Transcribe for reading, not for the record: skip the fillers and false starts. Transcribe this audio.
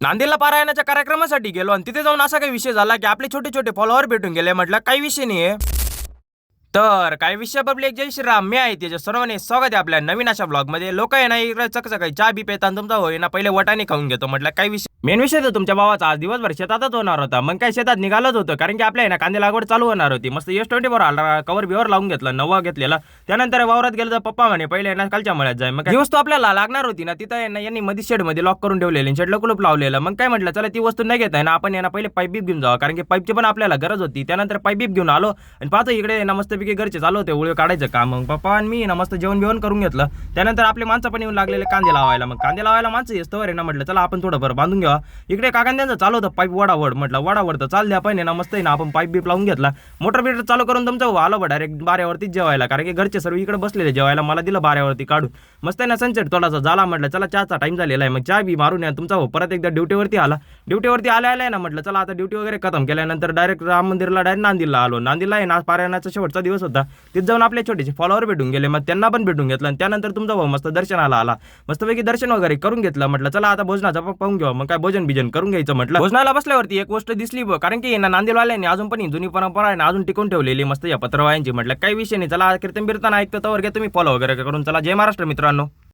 नांदेडला पारायणाच्या कार्यक्रमासाठी गेलो आणि तिथे जाऊन असा काही विषय झाला की आपले छोटे छोटे फॉलोअर भेटून गेले. म्हटलं काही विषय नाहीये. तर काय विषय पब्लिक, जय श्रीराम. मी आहे त्याच्या सर्वांनी स्वागत आहे आपल्या नवीन अशा ब्लॉगमध्ये. लोक आहे ना इकडे चकचकाई चहा बी पेता तुमचा होय ना पहिले वटाने खाऊन घेतो. म्हटलं काही विषय मेन विषय तर तुमच्या भावाचा आज दिवसभर शेतातच होणार होता. मग काय शेतात निघालच होतं कारण की आपल्या ना कांदे लागवड चालू होणार होती. मस्त S24 आला कवर बिवर लावून घेतलं, नवा घेतलेला. त्यानंतर वावरात गेलं तर पप्पा म्हणे पहिले ना खालच्या मळ्यात जाय. मग ती वस्तू आपल्याला लागणार होती ना तिथं ना यांनी मध्ये शेडमध्ये लॉक करून ठेवलेली, शेडला कुलूप लावलेलं. मग काय म्हटलं चला ती वस्तू नाही घेत आहे ना आपण यांना पहिले पाईप बीप घेऊन जावं कारण की पाईपची पण आपल्याला गरज होती. त्यानंतर पाईप बीप घेऊन आलो आणि पाहतो इकडे ना मस्तपैकी घरचे चालू होते उळी काढायचं काम. मग पप्पा आणि मी ना मस्त जेवण बिवण करून घेतलं. त्यानंतर आपले माणसं पण येऊन लागलेले कांदे लावायला. मग कांदे लावायला माणसं येस्तवर आहे ना म्हटलं चला आपण थोडं बरं बांधून घ्यावा. इकडे काकांद्यांचं चालू होतं पाईप वडावड. म्हटलं वडावड तर चाल द्या पण ना मस्त आहे ना आपण पाईप बीप लावून घेतला. मोटर बिटर चालू करून तुमचं आलो बा डायरेक्ट बाऱ्यावरतीच जेवायला कारण की घरचे सर्व इकडे बसलेले जेवायला. मला दिलं बाऱ्यावरती काढून. मस्त आहे ना सनसेट थोडासा झाला. म्हटलं चला चहाचा टाइम झालेला आहे. मग चहा बी मारून या तुमचा हो परत एकदा ड्युटीवरती आला. ड्युटीवरती आलाय ना म्हटलं चला आता ड्युटी वगैरे खतम केल्यानंतर डायरेक्ट राम मंदिरला डायरेक्ट नांदीला आलो. नांदीला आहे ना पारायणाचा शेवटचा दिवस होता. तिथे जाऊन आपले छोटेसे फॉलोअर भेटून गेले. मग त्यांना पण भेटून घेतलं आणि त्यानंतर तुमचा भाऊ मस्त दर्शनाला आला. मस्तपैकी दर्शन वगैरे करून घेतलं. म्हटलं चला आता भोजनाचा पाहून घेऊ. मग काय भोजन बिजन करून घ्यायचं. म्हटलं भोजनाला बसल्यावरती एक गोष्ट दिसली कारण की ना नांदेडवाल्यांनी अजून पण जुनी परंपरा आहे ना अजून टिकून ठेवलेली मस्त या पत्रवायांची. म्हटलं काही विषय नाही चला कीर्तन बिर्तन ऐकतो तर तुम्ही फॉलो वगैरे करून चला. जय महाराष्ट्र मित्रांनो.